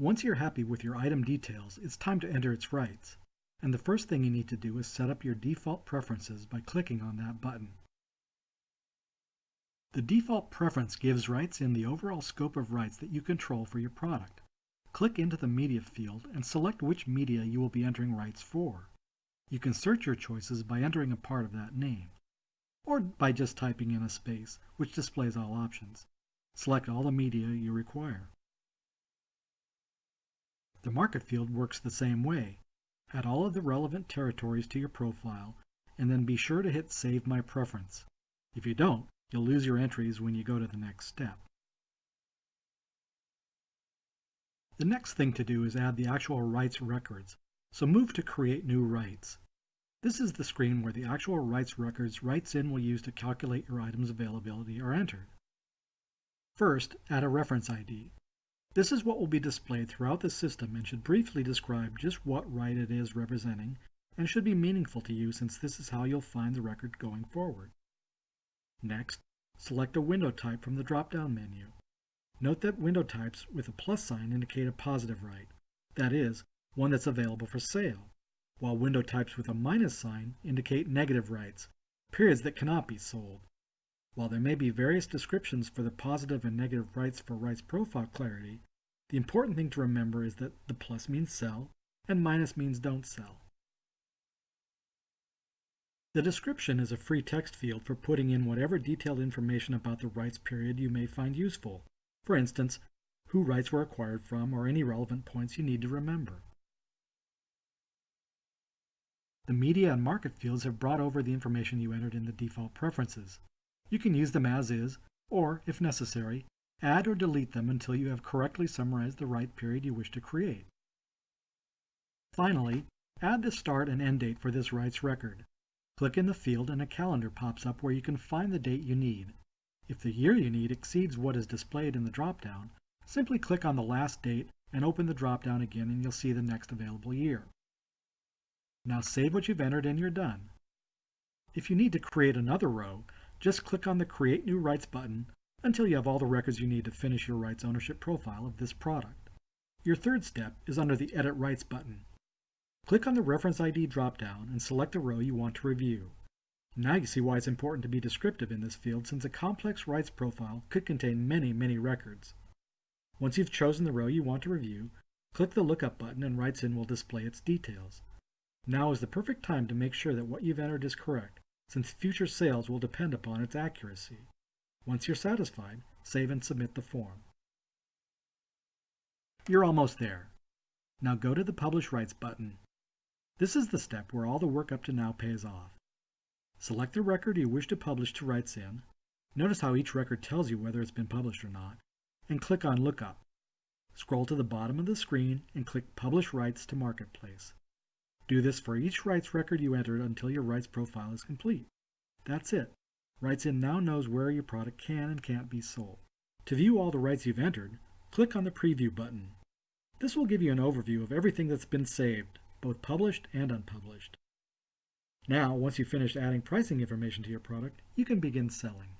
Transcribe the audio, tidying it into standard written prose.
Once you're happy with your item details, it's time to enter its rights. And the first thing you need to do is set up your default preferences by clicking on that button. The default preference gives Rightsin the overall scope of rights that you control for your product. Click into the Media field and select which media you will be entering rights for. You can search your choices by entering a part of that name, or by just typing in a space, which displays all options. Select all the media you require. The Market field works the same way. Add all of the relevant territories to your profile, and then be sure to hit Save My Preference. If you don't, you'll lose your entries when you go to the next step. The next thing to do is add the actual rights records, so move to Create New Rights. This is the screen where the actual rights records Rightsin will use to calculate your item's availability are entered. First, add a reference ID. This is what will be displayed throughout the system and should briefly describe just what right it is representing, and should be meaningful to you since this is how you'll find the record going forward. Next, select a window type from the drop-down menu. Note that window types with a plus sign indicate a positive right, that is, one that's available for sale, while window types with a minus sign indicate negative rights, periods that cannot be sold. While there may be various descriptions for the positive and negative rights for rights profile clarity, the important thing to remember is that the plus means sell and minus means don't sell. The description is a free text field for putting in whatever detailed information about the rights period you may find useful. For instance, who rights were acquired from or any relevant points you need to remember. The Media and Market fields have brought over the information you entered in the default preferences. You can use them as is, or, if necessary, add or delete them until you have correctly summarized the right period you wish to create. Finally, add the start and end date for this rights record. Click in the field and a calendar pops up where you can find the date you need. If the year you need exceeds what is displayed in the drop-down, simply click on the last date and open the drop-down again and you'll see the next available year. Now save what you've entered and you're done. If you need to create another row, just click on the Create New Rights button until you have all the records you need to finish your rights ownership profile of this product. Your third step is under the Edit Rights button. Click on the Reference ID drop-down and select a row you want to review. Now you see why it's important to be descriptive in this field, since a complex rights profile could contain many records. Once you've chosen the row you want to review, click the Lookup button and Rightsin will display its details. Now is the perfect time to make sure that what you've entered is correct, since future sales will depend upon its accuracy. Once you're satisfied, save and submit the form. You're almost there. Now go to the Publish Rights button. This is the step where all the work up to now pays off. Select the record you wish to publish to Rightsin. Notice how each record tells you whether it's been published or not, and click on Lookup. Scroll to the bottom of the screen and click Publish Rights to Marketplace. Do this for each rights record you entered until your rights profile is complete. That's it. Rightsin now knows where your product can and can't be sold. To view all the rights you've entered, click on the Preview button. This will give you an overview of everything that's been saved, both published and unpublished. Now, once you've finished adding pricing information to your product, you can begin selling.